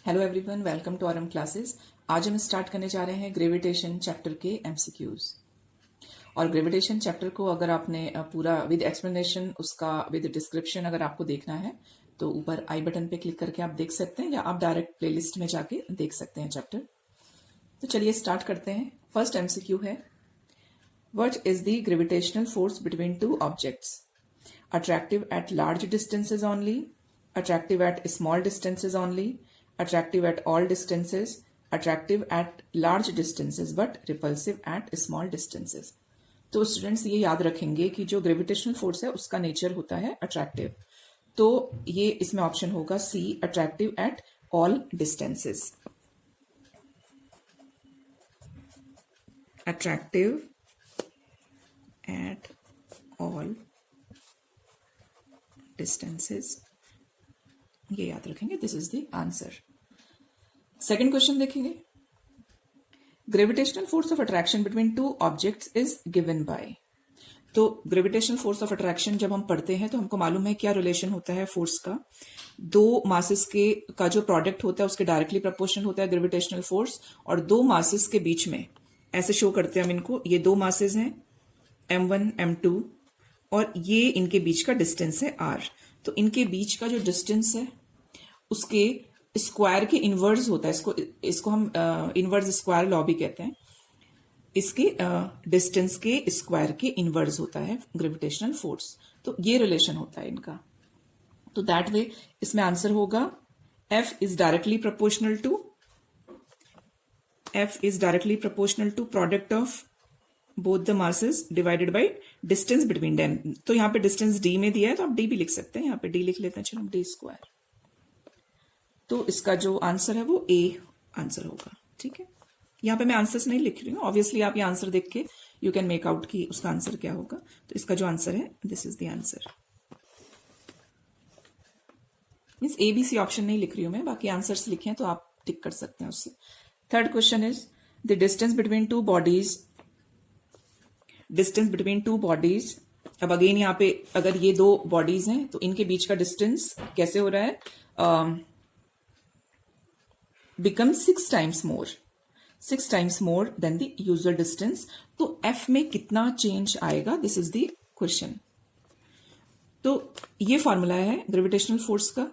Hello everyone, welcome to RM classes. आज हम start करने जा रहे हैं ग्रेविटेशन चैप्टर के एमसीक्यूज। और ग्रेविटेशन चैप्टर को अगर आपने पूरा विद एक्सप्लेनेशन उसका विद डिस्क्रिप्शन अगर आपको देखना है तो ऊपर आई बटन पे क्लिक करके आप देख सकते हैं, या आप डायरेक्ट प्लेलिस्ट में जाके देख सकते हैं चैप्टर। तो चलिए स्टार्ट करते हैं। फर्स्ट एमसीक्यू है, what is the gravitational force between two objects? Attractive at large distances only, attractive at small distances only, attractive at all distances, attractive at large distances but repulsive at small distances। तो students ये याद रखेंगे कि जो gravitational force है उसका nature होता है अट्रैक्टिव। तो ये इसमें ऑप्शन होगा C, attractive at all distances. Attractive at all distances, ये याद रखेंगे। This is the answer. Second question देखेंगे, gravitational force of attraction between two objects is given by. तो ग्रेविटेशनल फोर्स ऑफ अट्रैक्शन जब हम पढ़ते हैं तो हमको मालूम है क्या रिलेशन होता है फोर्स का। दो मासेस के का जो प्रोडक्ट होता है उसके डायरेक्टली प्रोपोर्शनल होता है ग्रेविटेशनल फोर्स, और दो मासेस के बीच में ऐसे शो करते हैं हम इनको। ये दो मासेस हैं m1 m2 और ये इनके बीच का डिस्टेंस है r। तो इनके बीच का जो डिस्टेंस है उसके स्क्वायर के इनवर्स होता है। इसको हम इनवर्स स्क्वायर लॉ भी कहते हैं। इसके डिस्टेंस के स्क्वायर के इनवर्स होता है ग्रेविटेशनल फोर्स। तो ये रिलेशन होता है इनका। तो दैट वे इसमें आंसर होगा F is directly proportional to product of both the masses divided by distance between them. तो यहाँ पे डिस्टेंस d में दिया है तो आप d भी लिख सकते हैं। यहाँ पे d लिख लेते हैं, चलो d स्क्वायर। तो इसका जो आंसर है वो A आंसर होगा। ठीक है, यहाँ पे मैं आंसर्स नहीं लिख रही हूँ, ऑब्वियसली आप ये आंसर देख के यू कैन मेक आउट कि उसका आंसर क्या होगा। तो इसका जो आंसर है this is the answer. Means A B C option नहीं लिख रही हूँ मैं, बाकी आंसर्स लिखे हैं तो आप टिक कर सकते हैं उससे। Third question is the distance between two bodies. अब अगेन यहाँ पे अगर ये दो बॉडीज हैं तो इनके बीच का डिस्टेंस कैसे हो रहा है, become 6 times more than the usual distance। तो F में कितना चेंज आएगा, दिस इज द क्वेश्चन। तो ये फॉर्मूला है ग्रेविटेशनल फोर्स का।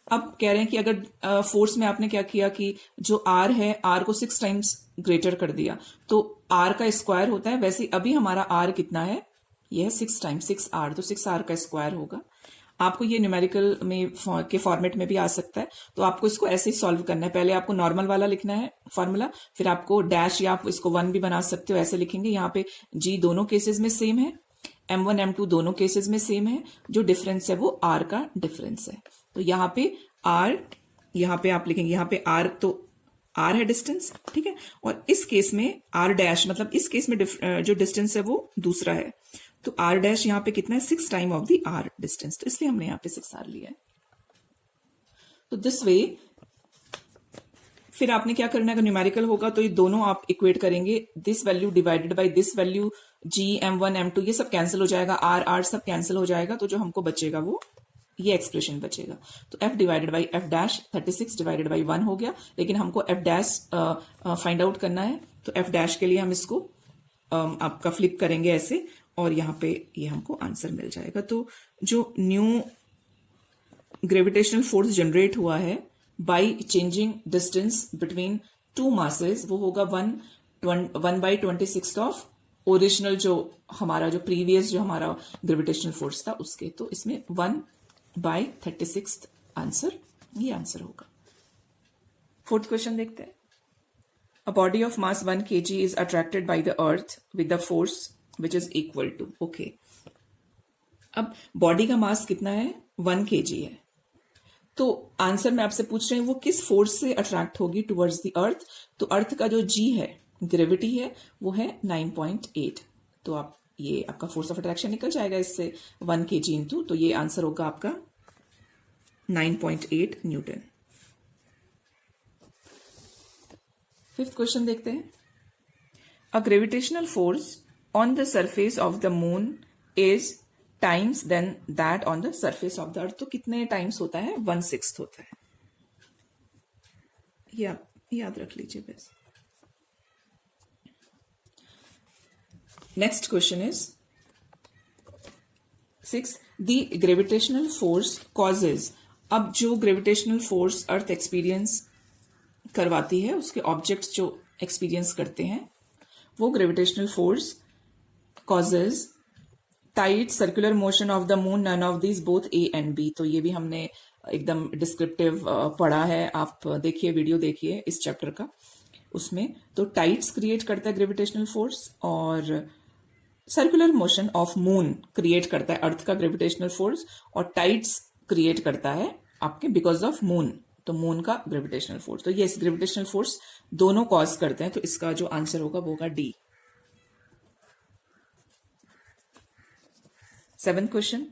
अब कह रहे हैं कि अगर फोर्स में आपने क्या किया कि जो R है R को 6 टाइम्स ग्रेटर कर दिया तो R का स्क्वायर होता है। वैसे अभी हमारा R कितना है, यह है 6 टाइम्स 6R, तो 6R का स्क्वायर होगा। आपको ये न्यूमेरिकल में के फॉर्मेट में भी आ सकता है। तो आपको इसको ऐसे ही सॉल्व करना है। पहले आपको नॉर्मल वाला लिखना है फॉर्मूला, फिर आपको डैश या आप इसको 1 भी बना सकते हो, ऐसे लिखेंगे। यहाँ पे G दोनों केसेस में सेम है, M1 M2 दोनों केसेस में सेम है। जो डिफरेंस है वो R का डिफरेंस है। तो यहाँ पे R, यहाँ पे आप लिखेंगे, यहाँ पे R तो R है डिस्टेंस, ठीक है। और इस केस में R डैश, मतलब इस केस में जो डिस्टेंस है वो दूसरा है। तो R डैश यहाँ पे कितना है, 6 time of the R distance, तो इसलिए हमने यहाँ पे 6R लिया है। तो दिस वे फिर आपने क्या करना है, अगर न्यूमेरिकल होगा तो ये दोनों आप इक्वेट करेंगे। This value divided by this value, G M1 M2 ये सब कैंसिल हो जाएगा, R सब कैंसिल हो जाएगा। तो जो हमको बचेगा वो ये एक्सप्रेशन बचेगा। तो F divided by F dash 36 divided by 1 हो गया। लेकिन हमको F डैश फाइंड आउट करना है। तो F डैश के लिए हम इसको आपका फ्लिप करेंगे ऐसे, और यहाँ पे ये हमको आंसर मिल जाएगा। तो जो न्यू ग्रेविटेशनल फोर्स जनरेट हुआ है by changing distance between two masses वो होगा 1/26 ऑफ ओरिजिनल जो प्रीवियस जो हमारा ग्रेविटेशनल फोर्स था उसके। तो इसमें 1/36 आंसर, ये आंसर होगा। फोर्थ क्वेश्चन देखते हैं। A body of mass 1 kg is attracted by the earth with the force which is equal to, okay. अब बॉडी का मास कितना है, 1 kg है। तो आंसर में आपसे पूछ रहे हैं वो किस फोर्स से अट्रैक्ट होगी टुवर्ड्स द अर्थ। तो अर्थ का जो G है, ग्रेविटी है, वो है 9.8। तो आप ये आपका फोर्स ऑफ अट्रैक्शन निकल जाएगा इससे 1 kg इंटू, तो ये आंसर होगा आपका 9.8 न्यूटन। फिफ्थ क्वेश्चन देखते हैं। A gravitational force on the surface of the moon is times than that on the surface of the earth. तो कितने टाइम्स होता है, 1/6 होता है। ये आप याद रख लीजिए बस। Next question is 6, the gravitational force causes. अब जो ग्रेविटेशनल फोर्स अर्थ एक्सपीरियंस करवाती है, उसके ऑब्जेक्ट्स जो एक्सपीरियंस करते हैं, वो gravitational force causes tight circular motion of the moon, none of these both A and B. तो ये भी हमने एकदम डिस्क्रिप्टिव पढ़ा है, आप देखिए, वीडियो देखिए इस चैप्टर का, उसमें तो टाइट्स क्रिएट करता है ग्रेविटेशनल फोर्स, और circular motion of moon create करता है अर्थ का ग्रेविटेशनल फोर्स, और टाइट्स क्रिएट करता है आपके बिकॉज ऑफ मून, तो मून का ग्रेविटेशनल फोर्स। तो ये ग्रेविटेशनल फोर्स दोनों कॉज करते हैं, तो इसका जो आंसर होगा वो होगा D. 7th question,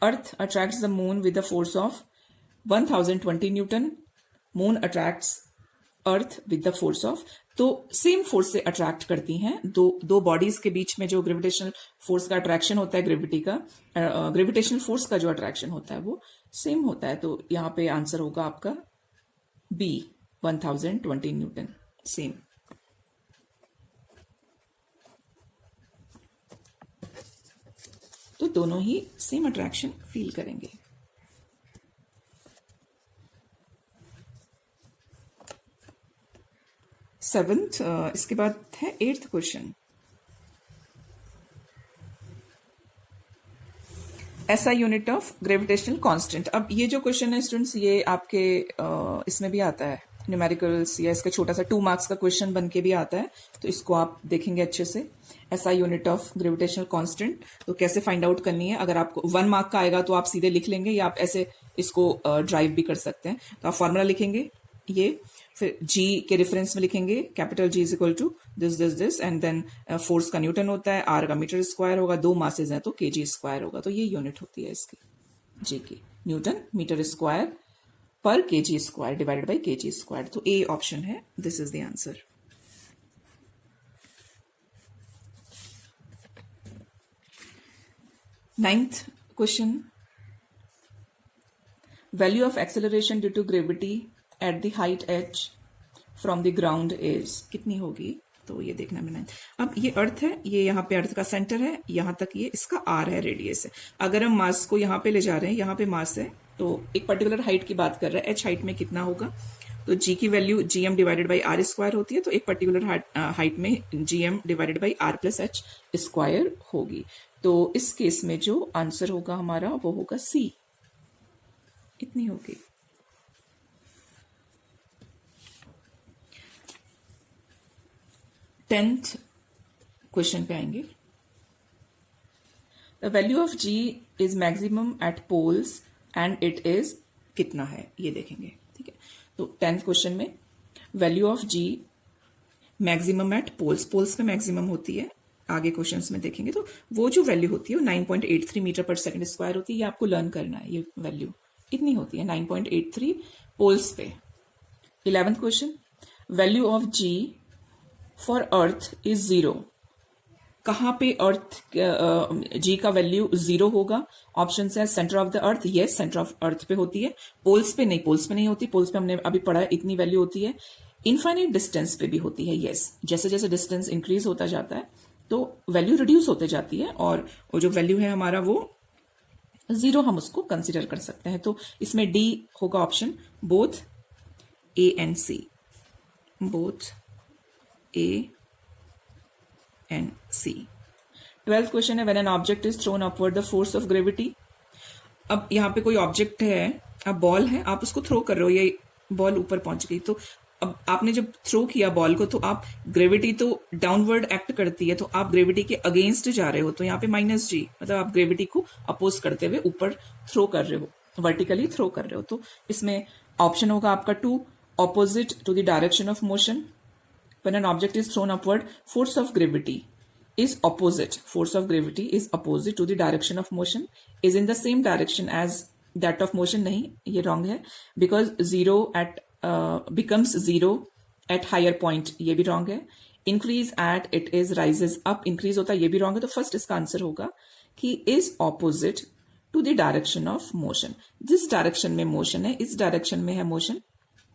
earth attracts the moon with the force of 1020 Newton, moon attracts earth with the force of, तो सेम फोर्स से अट्रैक्ट करती हैं, दो बॉडीज के बीच में जो ग्रेविटेशनल फोर्स का अट्रैक्शन होता है, ग्रेविटेशनल फोर्स का जो अट्रैक्शन होता है वो सेम होता है, तो यहां पे आंसर होगा आपका बी, 1020 न्यूटन, सेम। तो दोनों ही सेम अट्रैक्शन फील करेंगे। सेवेंथ, इसके बाद है 8th question, SI unit of gravitational constant. अब ये जो क्वेश्चन है स्टूडेंट्स, ये आपके इसमें भी आता है न्यूमेरिकल्स, या इसका छोटा सा 2 मार्क्स का क्वेश्चन बन के भी आता है, तो इसको आप देखेंगे अच्छे से। SI unit of gravitational constant, तो कैसे फाइंड आउट करनी है, अगर आपको 1 मार्क का आएगा तो आप सीधे लिख लेंगे, या आप ऐसे इसको ड्राइव भी कर सकते हैं। तो आप फॉर्मूला लिखेंगे ये, फिर जी के रेफरेंस में लिखेंगे capital G is equal to this and then force का न्यूटन होता है, आर का मीटर स्क्वायर होगा, 2 मासेज हैं तो केजी स्क्वायर होगा, तो ये यूनिट होती है इसकी, जी की, न्यूटन मीटर स्क्वायर पर kg square divided by kg square. तो ए ऑप्शन है, this is the answer. Ninth question, value of acceleration due to gravity at the height h from the ground is, कितनी होगी, तो ये देखना मैंने। अब ये अर्थ है, ये यहाँ पे अर्थ का सेंटर है, यहाँ तक ये इसका आर है, रेडियस है। अगर हम मास को यहाँ पे ले जा रहे हैं, यहाँ पे मास है, तो एक पर्टिकुलर हाइट की बात कर रहे हैं, h हाइट में कितना होगा, तो g की value gm divided by R square होती है, तो एक पर्टिकुलर हाइट में gm divided by R plus H square होगी। तो इस केस में जो आंसर होगा हमारा वो होगा सी, इतनी होगी। टेंथ क्वेश्चन पे आएंगे, the value of G is maximum at poles and it is, कितना है ये देखेंगे, ठीक है। तो 10th क्वेश्चन में value of G maximum at poles, poles पे मैक्सिमम होती है, आगे क्वेश्चंस में देखेंगे, तो वो जो वैल्यू होती है वो 9.83 मीटर पर सेकंड स्क्वायर होती है, ये आपको लर्न करना है, ये वैल्यू इतनी होती है 9.83 पोल्स पे। 11th question, value of G for earth is 0, कहां पे अर्थ जी का वैल्यू 0 होगा, ऑप्शन है centre of the earth, yes centre of earth पे होती है, पोल्स पे नहीं, पोल्स पे नहीं होती, पोल्स पे हमने अभी पढ़ा है इतनी वैल्यू होती है, इनफाइनाइट डिस्टेंस पे भी होती है, यस, जैसे जैसे डिस्टेंस इंक्रीज होता जाता है तो वैल्यू रिड्यूस होते जाती है, और वो जो वैल्यू है हमारा वो 0 हम उसको कंसिडर कर सकते हैं। तो इसमें डी होगा option, both A and C, both A and C. 12th question है, when an object is thrown upward the force of gravity. अब यहाँ पे कोई ऑब्जेक्ट है, अब बॉल है, आप उसको थ्रो कर रहे हो, ये बॉल ऊपर पहुंच गई, तो अब आपने जब थ्रो किया बॉल को, तो आप ग्रेविटी तो डाउनवर्ड एक्ट करती है, तो आप ग्रेविटी के अगेंस्ट जा रहे हो, तो यहाँ पे माइनस जी, मतलब आप ग्रेविटी को अपोज करते हुए ऊपर थ्रो कर रहे हो, वर्टिकली थ्रो कर रहे हो। तो इसमें ऑप्शन होगा आपका 2, opposite to the direction of motion. When an object is thrown upward, force of gravity is opposite. Force of gravity is opposite to the direction of motion. Is in the same direction as that of motion. नहीं, ये wrong है, because 0 at becomes 0 at higher point. ये भी wrong है. Increase at it is rises up. Increase होता है, ये भी wrong है. तो first इसका आंसर होगा कि is opposite to the direction of motion. जिस direction में motion है, इस direction में है motion,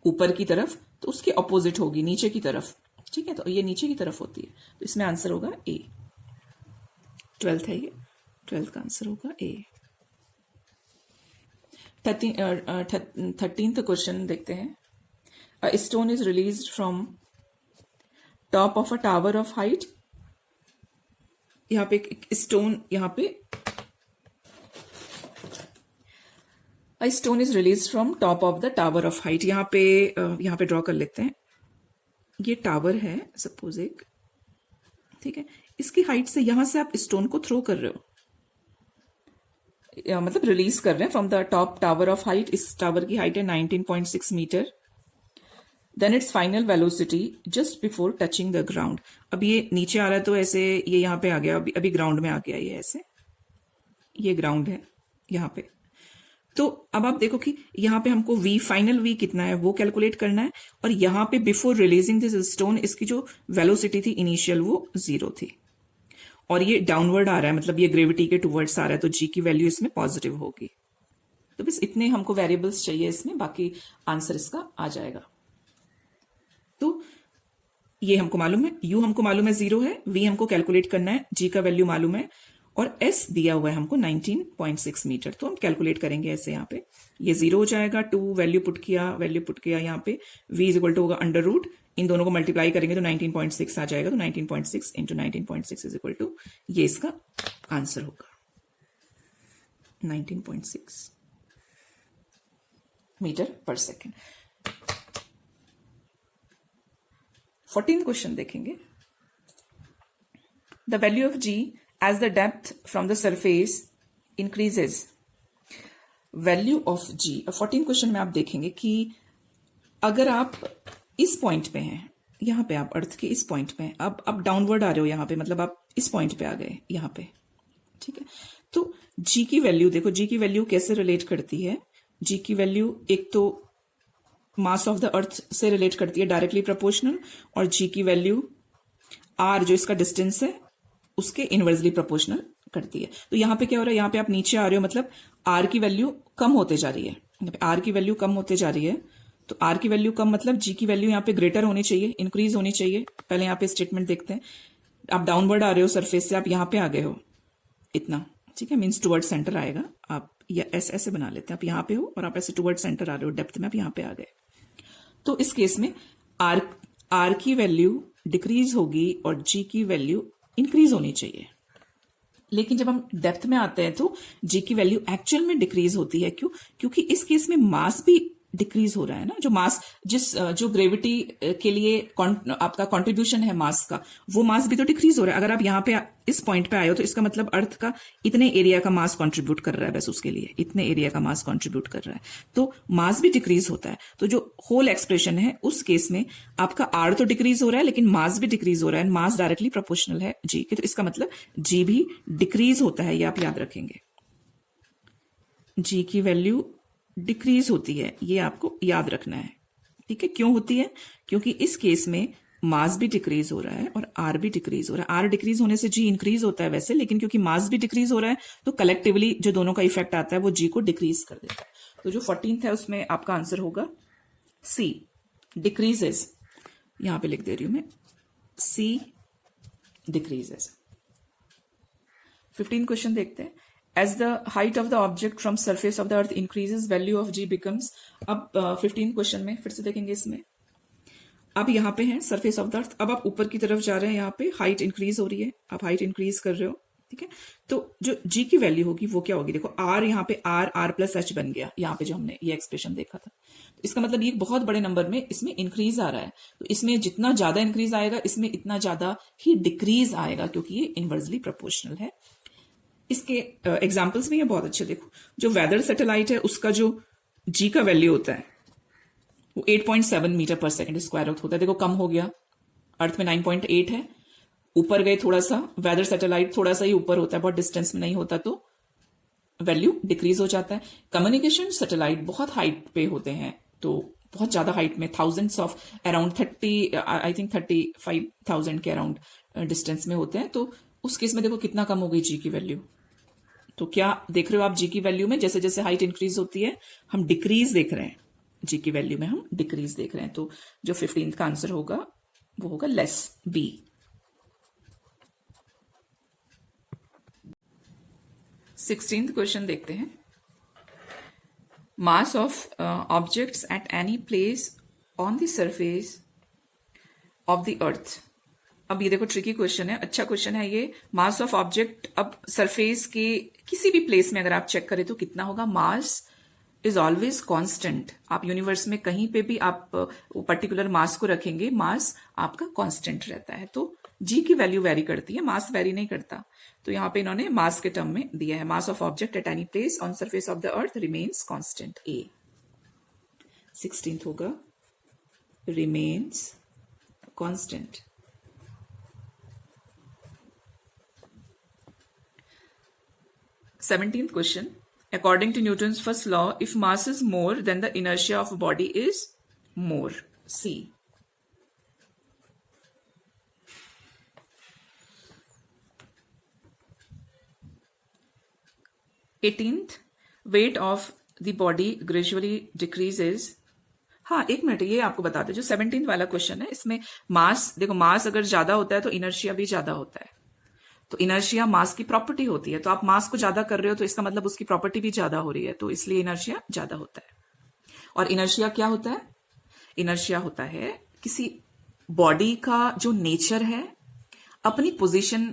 ऊपर की तरफ, तो उसके ऑपोजिट होगी नीचे की तरफ, ठीक है, तो ये नीचे की तरफ होती है, तो इसमें आंसर होगा ए। 12th है ये, 12th का आंसर होगा ए। 13th क्वेश्चन देखते हैं। A stone is released from top of a tower of height. यहाँ पे एक स्टोन, यहाँ पे a stone is release from top of the tower of height. यहाँ पे ड्रॉ कर लेते हैं। ये टावर है सपोज एक, ठीक है, इसकी हाइट से यहां से आप स्टोन को थ्रो कर रहे हो, मतलब रिलीज कर रहे हैं from the top tower of height. इस टावर की हाइट है 19.6 metre. Then its final velocity just before touching the ground. अब ये नीचे आ रहा है तो ऐसे ये यहाँ पे आ गया, अभी ग्राउंड में आ गया, ये ऐसे, ये ग्राउंड है यहाँ पे। तो अब आप देखो कि यहाँ पे हमको v फाइनल v कितना है वो कैलकुलेट करना है, और यहाँ पे बिफोर रिलीजिंग दिस स्टोन इसकी जो वेलोसिटी थी इनिशियल वो 0 थी, और ये डाउनवर्ड आ रहा है, मतलब ये ग्रेविटी के टुवर्ड्स आ रहा है, तो g की वैल्यू इसमें पॉजिटिव होगी। तो बस इतने हमको वेरिएबल्स चाहिए इसमें, बाकी आंसर इसका आ जाएगा। तो ये हमको मालूम है, u हमको मालूम है 0 है, v हमको कैलकुलेट करना है, g का वैल्यू मालूम है, और s दिया हुआ है हमको 19.6 मीटर। तो हम कैलकुलेट करेंगे ऐसे, यहाँ पे ये 0 हो जाएगा, 2 वैल्यू पुट किया यहाँ पे, v इज इक्वल टू होगा अंडर रूट, इन दोनों को मल्टीप्लाई करेंगे तो 19.6 आ जाएगा, तो 19.6 इंटू 19.6 इज इक्वल टू, ये इसका आंसर होगा 19.6 मीटर पर सेकेंड। 14th क्वेश्चन देखेंगे। The value of g as the depth from the surface increases। Value of g। 14th question में आप देखेंगे कि अगर आप इस पॉइंट पे हैं, यहां पे आप अर्थ के इस पॉइंट पे हैं, अब आप डाउनवर्ड आ रहे हो यहां पे, मतलब आप इस पॉइंट पे आ गए यहां पे, ठीक है, तो g की वैल्यू देखो, g की वैल्यू कैसे रिलेट करती है। g की वैल्यू एक तो मास ऑफ द अर्थ से रिलेट करती है, डायरेक्टली प्रोपोर्शनल, और g की वैल्यू r जो इसका डिस्टेंस है उसके इनवर्सली प्रोपोर्शनल करती है। तो यहाँ पे क्या हो रहा है, यहाँ पे आप नीचे आ रहे हो, मतलब r की वैल्यू कम होते जा रही है, r की वैल्यू कम होते जा रही है, तो r की वैल्यू कम मतलब g की वैल्यू यहाँ पे ग्रेटर होनी चाहिए, इंक्रीज होनी चाहिए। पहले यहाँ पे स्टेटमेंट देखते हैं। आप डाउनवर्ड आ रहे हो सरफेस से, आप यहाँ पे आ गए हो इतना, ठीक है, मीन्स टुवर्ड सेंटर आएगा, आप या ऐसे बना लेते हैं, आप यहाँ पे हो और आप ऐसे टुवर्ड सेंटर आ रहे हो, डेप्थ में आप यहाँ पे आ गए। तो इस केस में r की वैल्यू डिक्रीज होगी और g की वैल्यू इंक्रीज होनी चाहिए। लेकिन जब हम डेप्थ में आते हैं तो g की वैल्यू एक्चुअल में डिक्रीज होती है। क्यों? क्योंकि इस केस में मास भी डिक्रीज हो रहा है ना, जो मास जो ग्रेविटी के लिए आपका कंट्रीब्यूशन है मास का, वो मास भी तो डिक्रीज हो रहा है। अगर आप यहाँ पे इस पॉइंट पे आए हो तो इसका मतलब अर्थ का इतने एरिया का मास कंट्रीब्यूट कर रहा है, बस उसके लिए इतने एरिया का मास कंट्रीब्यूट कर रहा है, तो मास भी डिक्रीज होता है। तो जो होल एक्सप्रेशन है उस केस में आपका आर तो डिक्रीज हो रहा है लेकिन मास भी डिक्रीज हो रहा है, मास डायरेक्टली प्रोपोर्शनल है जी के, तो इसका मतलब जी भी डिक्रीज होता है, ये आप याद रखेंगे। जी की वैल्यू डिक्रीज होती है, ये आपको याद रखना है, ठीक है। क्यों होती है? क्योंकि इस केस में मास भी डिक्रीज हो रहा है और आर भी डिक्रीज हो रहा है। आर डिक्रीज होने से जी इंक्रीज होता है वैसे, लेकिन क्योंकि मास भी डिक्रीज हो रहा है तो कलेक्टिवली जो दोनों का इफेक्ट आता है वो जी को डिक्रीज कर देता है। तो जो 14th है उसमें आपका आंसर होगा सी, डिक्रीजेस। यहां पे लिख दे रही हूं मैं, सी डिक्रीजेस। 15th क्वेश्चन देखते हैं। As the height of the object from surface of the earth increases, value of g becomes। अब 15th क्वेश्चन में फिर से देखेंगे इसमें, अब यहाँ पे है सरफेस ऑफ द अर्थ, अब आप ऊपर की तरफ जा रहे हैं, यहाँ पे हाइट इंक्रीज हो रही है, आप हाइट इंक्रीज कर रहे हो, ठीक है। तो जो g की वैल्यू होगी वो क्या होगी? देखो r, यहाँ पे r प्लस h बन गया, यहाँ पे जो हमने ये एक्सप्रेशन देखा था, तो इसका मतलब ये बहुत बड़े नंबर में इसमें इंक्रीज आ रहा है। तो इसमें जितना ज्यादा इंक्रीज आएगा इसमें इतना ज्यादा ही डिक्रीज आएगा, क्योंकि ये इनवर्सली प्रोपोर्शनल है। इसके एग्जाम्पल्स भी ये बहुत अच्छे, देखो जो वेदर सैटेलाइट है उसका जो जी का वैल्यू होता है वो 8.7 मीटर पर सेकंड स्क्वायर होता है। देखो कम हो गया, अर्थ में 9.8 है, ऊपर गए थोड़ा सा, वेदर सैटेलाइट थोड़ा सा ही ऊपर होता है, बहुत डिस्टेंस में नहीं होता, तो वैल्यू डिक्रीज हो जाता है। कम्युनिकेशन सैटेलाइट बहुत हाइट पे होते हैं, तो बहुत ज्यादा हाइट में, थाउजेंड्स ऑफ अराउंड 35,000 के अराउंड डिस्टेंस में होते हैं, तो उस केस में देखो कितना कम हो गई जी की वैल्यू। तो क्या देख रहे हो आप जी की वैल्यू में जैसे जैसे हाइट इंक्रीज होती है हम डिक्रीज देख रहे हैं, जी की वैल्यू में हम डिक्रीज देख रहे हैं, तो जो 15th का आंसर होगा वो होगा लेस बी। 16th क्वेश्चन देखते हैं। Mass of objects at any place on the surface of the earth. अब ये देखो ट्रिकी क्वेश्चन है, अच्छा क्वेश्चन है ये। मास ऑफ ऑब्जेक्ट, अब सरफेस के किसी भी प्लेस में अगर आप चेक करें तो कितना होगा, मास इज ऑलवेज कांस्टेंट। आप यूनिवर्स में कहीं पे भी आप पर्टिकुलर मास को रखेंगे, मास आपका कांस्टेंट रहता है। तो जी की वैल्यू वेरी करती है, मास वेरी नहीं करता। तो यहां पे इन्होंने मास के टर्म में दिया है, mass of object at any place on surface of the earth remains constant, A. 16th होगा remains constant. 17th question. According to Newton's first law, if mass is more, then the inertia of a body is more. C. 18th, weight of the body gradually decreases. हाँ, एक minute, ये आपको बता दे, जो 17th वाला question है इसमें मास, देखो मास अगर ज्यादा होता है तो इनर्शिया भी ज्यादा होता है। तो इनर्शिया मास की प्रॉपर्टी होती है, तो आप मास को ज्यादा कर रहे हो तो इसका मतलब उसकी प्रॉपर्टी भी ज्यादा हो रही है, तो इसलिए इनर्शिया ज्यादा होता है। और इनर्शिया क्या होता है, इनर्शिया होता है किसी बॉडी का जो नेचर है अपनी पोजीशन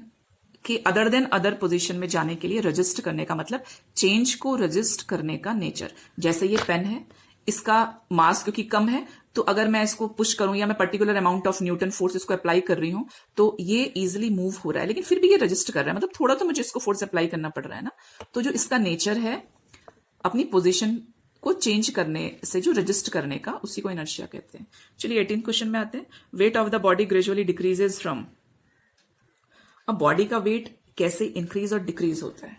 के अदर देन अदर पोजीशन में जाने के लिए रजिस्ट करने का, मतलब चेंज को रजिस्ट करने का नेचर। जैसे ये पेन है, इसका मास क्योंकि कम है, तो अगर मैं इसको पुश करूं या मैं particular amount of Newton force इसको अप्लाई कर रही हूं तो ये इजिली मूव हो रहा है, लेकिन फिर भी ये रजिस्ट कर रहा है, मतलब थोड़ा तो मुझे इसको फोर्स अप्लाई करना पड़ रहा है ना। तो जो इसका नेचर है अपनी पोजीशन को चेंज करने से जो रजिस्ट करने का, उसी को इनर्शिया कहते हैं। चलिए 18th क्वेश्चन में आते हैं। Weight of the body gradually decreases from. अब बॉडी का वेट कैसे इंक्रीज और डिक्रीज होता है,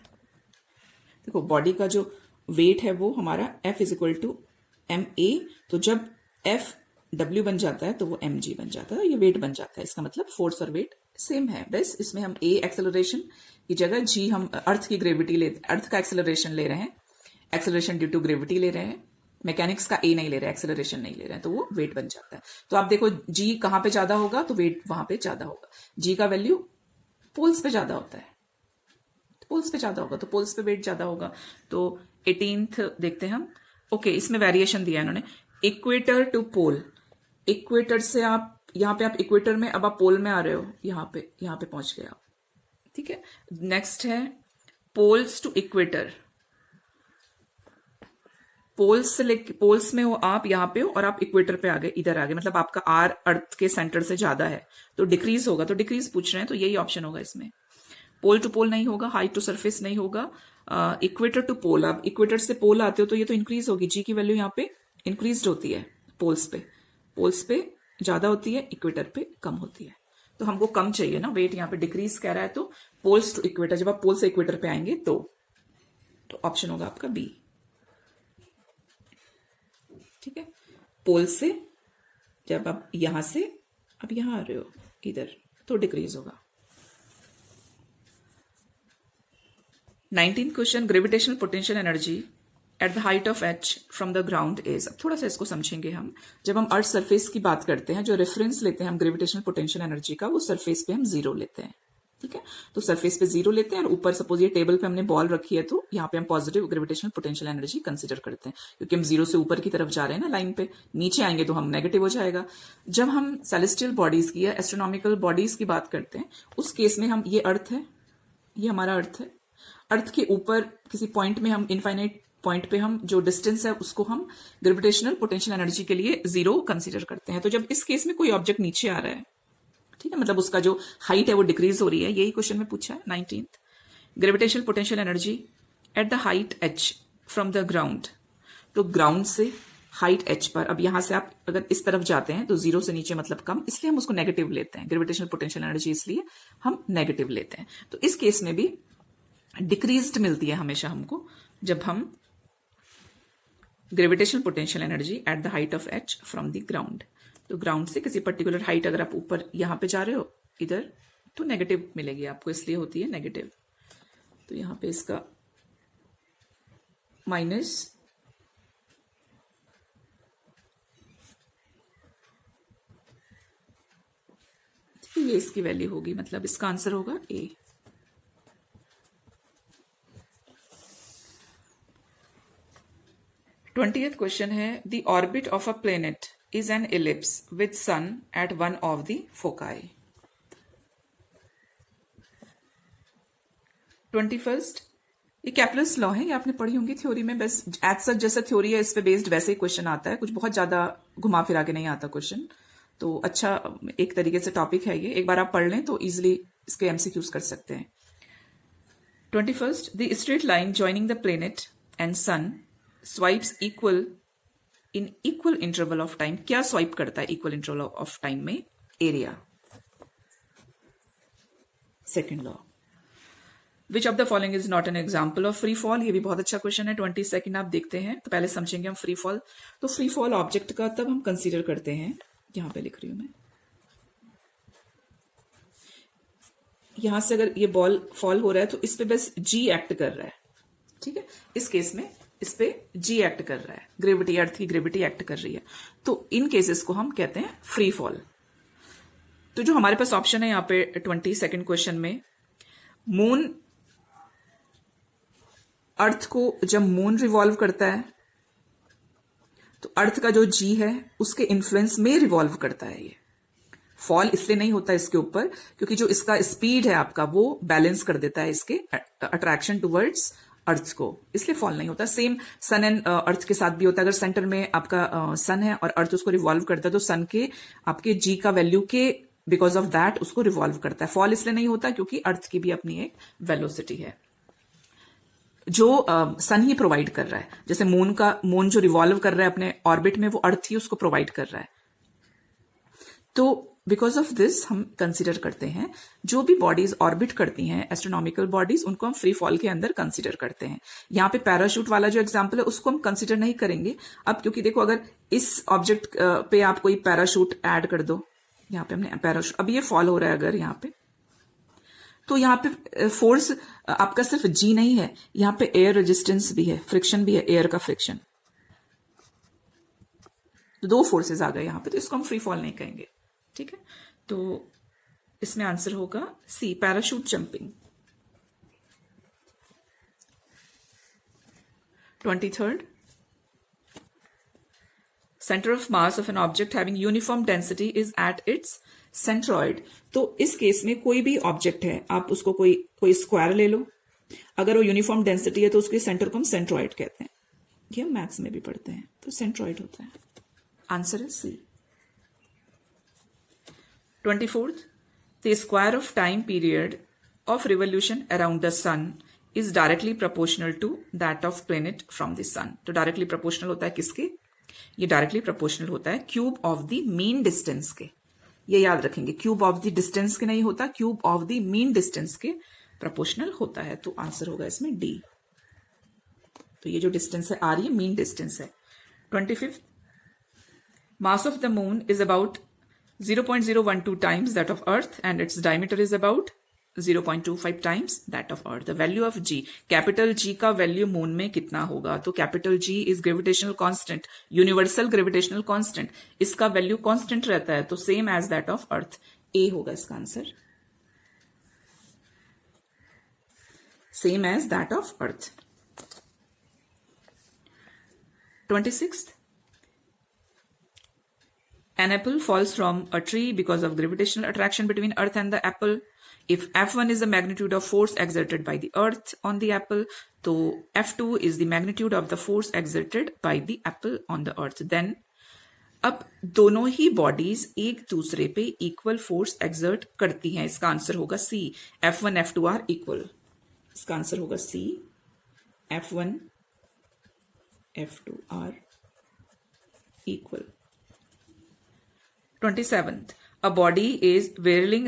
देखो बॉडी का जो वेट है वो हमारा F is equal to ma, तो जब F W बन जाता है तो वो mg बन जाता है, ये वेट बन जाता है। इसका मतलब फोर्स और वेट सेम है, बस इसमें हम a एक्सेलरेशन की जगह g हम अर्थ की ग्रेविटी ले, अर्थ का एक्सेलरेशन ले रहे हैं, एक्सेलरेशन ड्यू टू ग्रेविटी ले रहे हैं, मैकेनिक्स का a नहीं ले रहे हैं, एक्सेलरेशन नहीं ले रहे हैं, तो वो वेट बन जाता है। तो आप देखो g कहां पे ज्यादा होगा तो वेट वहां पे ज्यादा होगा। g का वैल्यू पोल्स पे ज्यादा होता है, पोल्स पे ज्यादा होगा तो पोल्स पे वेट ज्यादा होगा। तो 18th देखते हैं हम। ओके, इसमें वेरिएशन दिया है इन्होंने, इक्वेटर टू पोल। इक्वेटर से आप यहां पे, आप इक्वेटर में, अब आप पोल में आ रहे हो, यहां पे पहुंच गए आप, ठीक है। नेक्स्ट है पोल्स टू इक्वेटर। पोल्स से लेके, पोल्स में हो आप, यहां पे हो और आप इक्वेटर पे आ गए, इधर आ गए, मतलब आपका आर अर्थ के सेंटर से ज्यादा है तो डिक्रीज होगा, तो डिक्रीज पूछ रहे हैं तो यही ऑप्शन होगा इसमें। पोल टू पोल नहीं होगा, हाइट टू सरफेस नहीं होगा, इक्वेटर टू पोल, आप इक्वेटर से पोल आते हो तो ये तो इंक्रीज होगी, जी की वैल्यू यहाँ पे इंक्रीज होती है पोल्स पे ज्यादा होती है, इक्वेटर पे कम होती है। तो हमको कम चाहिए ना वेट, यहाँ पे डिक्रीज कह रहा है, तो पोल्स टू इक्वेटर, जब आप पोल से इक्वेटर पे आएंगे तो ऑप्शन होगा आपका बी, ठीक है। पोल से जब आप यहां से अब यहां आ रहे हो इधर तो डिक्रीज होगा। 19th question, gravitational potential energy at the height of h from the ground is. अब थोड़ा सा इसको समझेंगे हम। जब हम अर्थ सरफेस की बात करते हैं, जो रेफरेंस लेते हैं हम ग्रेविटेशनल पोटेंशियल एनर्जी का, वो सरफेस पे हम 0 लेते हैं, ठीक है। तो सरफेस पे 0 लेते हैं और ऊपर सपोज ये टेबल पे हमने बॉल रखी है तो यहाँ पे हम positive gravitational potential energy consider करते हैं, क्योंकि हम 0 से ऊपर की तरफ जा रहे हैं ना लाइन पे, नीचे आएंगे तो हम नेगेटिव हो जाएगा। जब हम सेलेस्टियल बॉडीज की या एस्ट्रोनॉमिकल बॉडीज की बात करते हैं, उस केस में हम, ये अर्थ है, ये हमारा अर्थ है, अर्थ के ऊपर किसी पॉइंट में हम, इनफाइनाइट पॉइंट पे हम जो डिस्टेंस है उसको हम ग्रेविटेशनल पोटेंशियल एनर्जी के लिए 0 कंसीडर करते हैं। तो जब इस केस में कोई ऑब्जेक्ट नीचे आ रहा है, ठीक है, मतलब उसका जो हाइट है वो डिक्रीज हो रही है, यही क्वेश्चन में पूछा है 19th। Gravitational potential energy at the height h from the ground, तो ग्राउंड से हाइट h पर, अब यहां से आप अगर इस तरफ जाते हैं तो 0 से नीचे मतलब कम, इसलिए हम उसको नेगेटिव लेते हैं, ग्रेविटेशनल पोटेंशियल एनर्जी इसलिए हम नेगेटिव लेते हैं। तो इस केस में भी डिक्रीज्ड मिलती है हमेशा हमको, जब हम gravitational potential energy at the height of h from the ground, तो ग्राउंड से किसी पर्टिकुलर हाइट अगर आप ऊपर यहां पे जा रहे हो इधर, तो नेगेटिव मिलेगी आपको, इसलिए होती है नेगेटिव। तो यहां पे इसका माइनस तो ये इसकी वैल्यू होगी, मतलब इसका आंसर होगा ए। ट्वेंटिएथ क्वेश्चन है, the orbit of a planet is an ellipse with sun at one of the foci. 21st, ये कैपलर्स लॉ है, ये आपने पढ़ी होंगी थ्योरी में, बस एज सच जैसा थ्योरी है इस पे बेस्ड वैसे ही क्वेश्चन आता है, कुछ बहुत ज्यादा घुमा फिरा के नहीं आता क्वेश्चन। तो अच्छा एक तरीके से टॉपिक है ये, एक बार आप पढ़ लें तो इजिली इसके एमसीक्यूज कर सकते हैं। 21st, the straight line joining the planet and sun swipes equal in equal interval of time. क्या स्वाइप करता है इक्वल इंटरवल ऑफ टाइम में? Area. Second law, which of the following is not an example of free fall. ये भी बहुत अच्छा question है। 22nd आप देखते हैं तो पहले समझेंगे हम फ्री फॉल। तो फ्री फॉल ऑब्जेक्ट का तब हम कंसीडर करते हैं, यहां पे लिख रही हूं मैं, यहां से अगर ये बॉल फॉल हो रहा है तो इस पे बस जी एक्ट कर रहा है, ठीक है। इस केस में इस पे जी एक्ट कर रहा है, ग्रेविटी, अर्थ की ग्रेविटी एक्ट कर रही है, तो इन केसेस को हम कहते हैं फ्री फॉल। तो जो हमारे पास ऑप्शन है यहां पे 22nd क्वेश्चन में, मून, अर्थ को जब मून रिवॉल्व करता है तो अर्थ का जो जी है उसके इन्फ्लुएंस में रिवॉल्व करता है। ये फॉल इसलिए नहीं होता इसके ऊपर क्योंकि जो इसका स्पीड है आपका वो बैलेंस कर देता है इसके अट्रैक्शन टुवर्ड्स अर्थ को, इसलिए फॉल नहीं होता। सेम सन एंड अर्थ के साथ भी होता है। अगर सेंटर में आपका सन है और अर्थ उसको रिवॉल्व करता है तो सन के आपके जी का वैल्यू के बिकॉज ऑफ दैट उसको रिवॉल्व करता है। फॉल इसलिए नहीं होता क्योंकि अर्थ की भी अपनी एक वेलोसिटी है जो सन ही प्रोवाइड कर रहा है। जैसे मून जो रिवॉल्व कर रहा है अपने ऑर्बिट में, वो अर्थ ही उसको प्रोवाइड कर रहा है। तो बिकॉज ऑफ दिस हम कंसिडर करते हैं जो भी बॉडीज ऑर्बिट करती हैं, एस्ट्रोनॉमिकल बॉडीज, उनको हम फ्री फॉल के अंदर कंसिडर करते हैं। यहां पे पैराशूट वाला जो एग्जांपल है उसको हम कंसिडर नहीं करेंगे अब, क्योंकि देखो अगर इस ऑब्जेक्ट पे आप कोई पैराशूट ऐड कर दो, यहां पे हमने पैराशूट, अब ये फॉल हो रहा है अगर यहां पे, तो यहां पे फोर्स आपका सिर्फ जी नहीं है, यहां पे एयर रेजिस्टेंस भी है, फ्रिक्शन भी है, एयर का फ्रिक्शन, तो दो फोर्सेस आ गए यहां पे, तो इसको हम फ्री फॉल नहीं कहेंगे, ठीक है। तो इसमें आंसर होगा C, parachute jumping. 23rd, center of mass of an object having uniform density is at its centroid। तो इस केस में कोई भी ऑब्जेक्ट है, आप उसको कोई स्क्वायर ले लो, अगर वो यूनिफॉर्म डेंसिटी है तो उसके सेंटर को हम सेंट्रॉइड कहते हैं। ये हम मैथ्स में भी पढ़ते हैं, तो सेंट्रॉइड होता है। आंसर है सी। 24th, the square of time period of revolution around the sun is directly proportional to that of planet from the sun। तो डायरेक्टली प्रोपोर्शनल होता है किसके? ये डायरेक्टली प्रोपोर्शनल होता है cube of the mean distance के। ये याद रखेंगे, क्यूब ऑफ द डिस्टेंस के नहीं होता, cube of the mean distance के प्रोपोर्शनल होता है। तो आंसर होगा इसमें डी। तो ये जो डिस्टेंस है आ रही है मीन डिस्टेंस है। 25th, mass of the moon is about 0.012 times that of earth and its diameter is about 0.25 times that of earth। the value of g, capital G का वैल्यू मून में कितना होगा? तो capital G is gravitational constant, universal gravitational constant, इसका value constant रहता है, तो same as that of earth. A होगा इसका answer, same as that of earth. 26th, an apple falls from a tree because of gravitational attraction between earth and the apple। if F1 is the magnitude of force exerted by the earth on the apple, तो F2 is the magnitude of the force exerted by the apple on the earth। then अब दोनों ही bodies एक दूसरे पे equal force exert करती हैं, इसका answer होगा C. F1 F2 are equal, इसका आंसर होगा C, F1 F2 are equal. 27th, a boy is whirling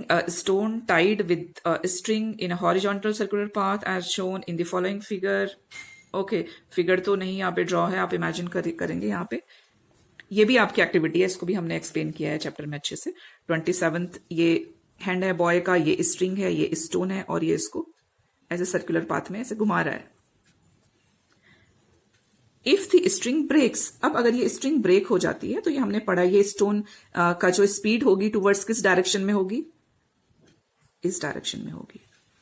a stone tied with a string in a horizontal circular path as shown in the following figure। Okay, figure तो नहीं यहाँ पे draw है, आप imagine करेंगे यहाँ पे। ये भी आपकी एक्टिविटी है, इसको भी हमने एक्सप्लेन किया है चैप्टर में अच्छे से। 27th, ये हैंड है बॉय का, ये स्ट्रिंग है, ये स्टोन है, और ये इसको ऐसे सर्कुलर पाथ में ऐसे घुमा रहा है। इफ द स्ट्रिंग ब्रेक्स, अब अगर ये स्ट्रिंग ब्रेक हो जाती है तो ये हमने पढ़ा, ये स्टोन का जो स्पीड होगी टुवर्ड्स किस डायरेक्शन में होगी, इस डायरेक्शन में होगी,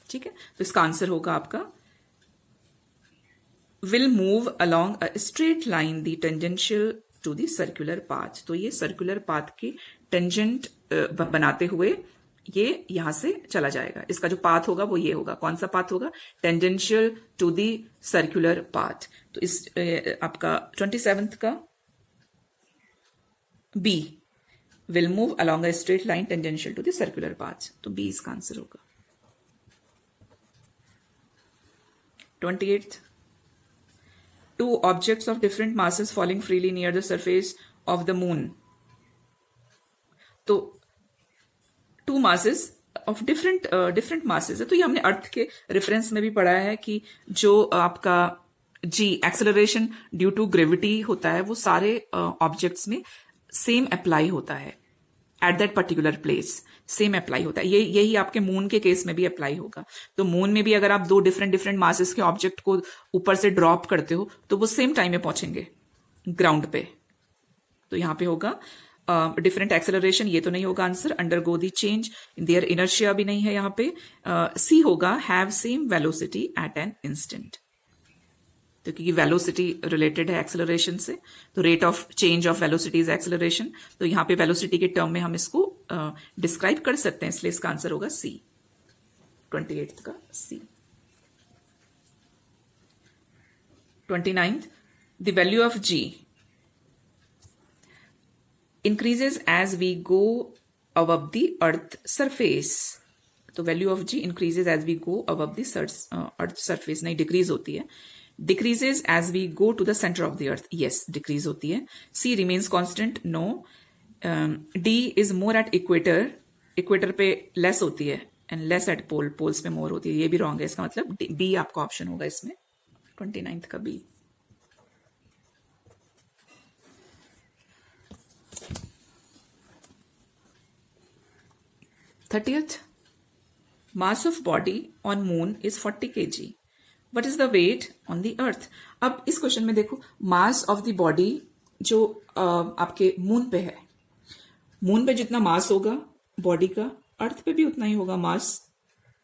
ठीक है। तो इसका आंसर होगा आपका will move along a straight line the tangential to the circular path. तो ये सर्कुलर पाथ के टेंजेंट बनाते हुए ये यहां से चला जाएगा। इसका जो पाथ होगा वो ये होगा, कौन सा पाथ होगा, tangential to the circular path. तो इस आपका 27th का B, will move along a straight line tangential to the circular path, तो बी इसका आंसर होगा। 28th, two objects of different masses falling freely near the surface of the moon. तो to masses of different masses है। तो ये हमने अर्थ के reference में भी पढ़ा है कि जो आपका जी एक्सेलरेशन ड्यू टू ग्रेविटी होता है वो सारे ऑब्जेक्ट्स में सेम अप्लाई होता है, at that particular place same apply होता है। यही आपके मून के केस में भी अप्लाई होगा। तो मून में भी अगर आप दो डिफरेंट मासेस के ऑब्जेक्ट को ऊपर से ड्रॉप करते हो तो वो सेम टाइम में पहुंचेंगे ग्राउंड पे। तो यहां पे होगा डिफरेंट एक्सेलरेशन, ये तो नहीं होगा answer. Undergo the change in their inertia भी नहीं है यहाँ पे। सी होगा have same velocity at an instant, तो क्योंकि वेलोसिटी रिलेटेड है एक्सेलरेशन से, तो rate of change of velocity is acceleration. तो यहां पे वेलोसिटी के टर्म में हम इसको डिस्क्राइब कर सकते हैं, इसलिए इसका आंसर होगा सी, 28th का C. 29th, the value of g increases as we go above the earth surface. तो value of g increases as we go above the earth surface, नहीं डिक्रीज होती है। Decreases as we go to the centre of the earth, yes decrease होती है। C remains constant, no. D is more at equator, equator पे less होती है and less at pole, poles पे more होती है, ये भी रॉन्ग है। इसका मतलब बी आपका ऑप्शन होगा इसमें, 29th का B. Thirtieth, mass of body on moon is 40 kg, what is the weight on the earth. अब इस क्वेश्चन में देखो, मास ऑफ द बॉडी जो आपके मून पे है, मून पे जितना मास होगा बॉडी का, अर्थ पे भी उतना ही होगा मास,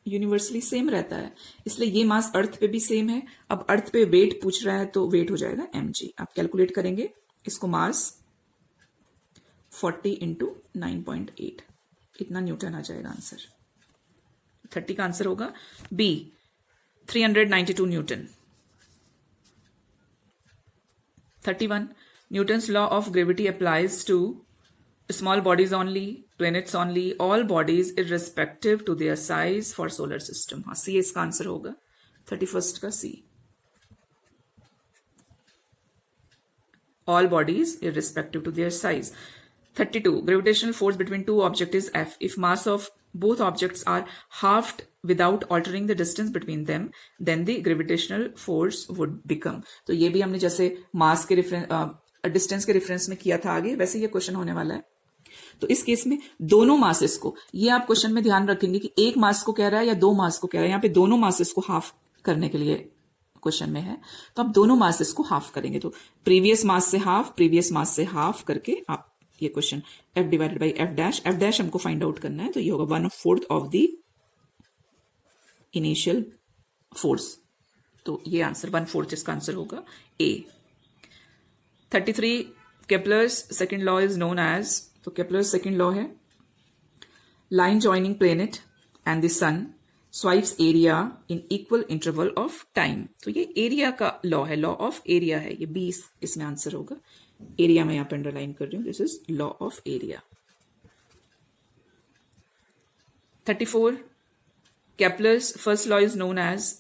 यूनिवर्सली सेम रहता है, इसलिए ये मास अर्थ पे भी सेम है। अब अर्थ पे वेट पूछ रहा है तो वेट हो जाएगा mg। आप कैलकुलेट करेंगे इसको, मास 40 इंटू 9.8, इतना न्यूटन आ जाएगा आंसर। 30 का आंसर होगा B, 392 newton. 31, newton's law of gravity applies to small bodies only, planets only, all bodies irrespective to their size for solar system। हाँ, सी इसका आंसर होगा, 31st का सी। all bodies irrespective to their size। 32, gravitational force between two objects is F if mass of both objects are halved without altering the distance between them, then the gravitational force would become। तो ये भी हमने जैसे मास के distance के reference में किया था आगे, वैसे ये क्वेश्चन होने वाला है। तो इस केस में दोनों मासेस को, ये आप क्वेश्चन में ध्यान रखेंगे कि एक मास को कह रहा है या दो मास को कह रहा है। यहाँ पे दोनों मासेस को हाफ करने के लिए क्वेश्चन में है, तो आप दोनों मासेस को हाफ करेंगे। तो प्रीवियस मास से हाफ, प्रीवियस मास से हाफ करके आप ये question f divided by F dash हमको फाइंड आउट करना है। तो ये होगा 1/4 ऑफ द इनिशियल फोर्स। तो ये आंसर 1/4 इसका आंसर होगा A. 33, Kepler's second law is known as, तो केपलर्स सेकेंड लॉ है line joining planet and the sun swipes area in equal interval of time. तो ये एरिया का लॉ है, लॉ ऑफ एरिया है, ये 20 इसमें आंसर होगा। एरिया में यहां पर अंडरलाइन कर रही हूं, this is law of area. 34, Kepler's first law is known as,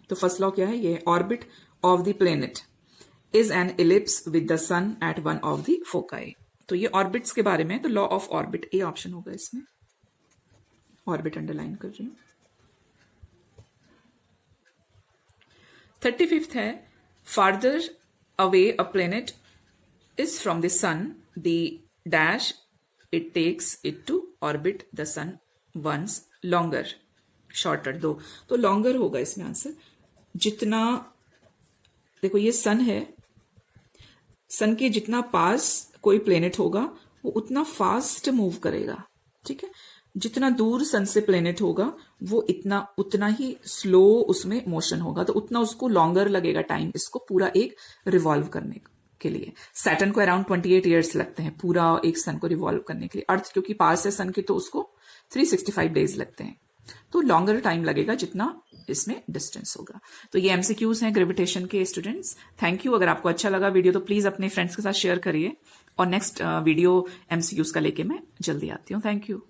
तो फर्स्ट लॉ क्या है, ये orbit of the planet is an ellipse with the sun at one of the foci. तो ये ऑर्बिट्स के बारे में, तो law of orbit A option होगा इसमें, ऑर्बिट अंडरलाइन कर रही हूं। 35th है farther away a planet is from the sun the dash it takes it to orbit the sun once longer shorter. दो, तो लॉन्गर होगा इसमें आंसर। जितना देखो ये सन है सन के जितना पास कोई प्लेनेट होगा वो उतना फास्ट मूव करेगा, ठीक है। जितना दूर सन से प्लेनेट होगा वो उतना ही स्लो उसमें मोशन होगा, तो उतना उसको लॉन्गर लगेगा टाइम इसको पूरा एक रिवॉल्व करने के लिए। सैटर्न को अराउंड 28 ईयर्स लगते हैं पूरा एक सन को रिवॉल्व करने के लिए। अर्थ क्योंकि पास है सन के तो उसको 365 डेज लगते हैं, तो लॉन्गर टाइम लगेगा जितना इसमें डिस्टेंस होगा। तो ये एमसीक्यूज हैं ग्रेविटेशन के स्टूडेंट्स। Thank you. अगर आपको अच्छा लगा वीडियो तो प्लीज अपने फ्रेंड्स के साथ शेयर करिए, और नेक्स्ट वीडियो एमसीक्यूज का लेके मैं जल्दी आती हूँ। Thank you.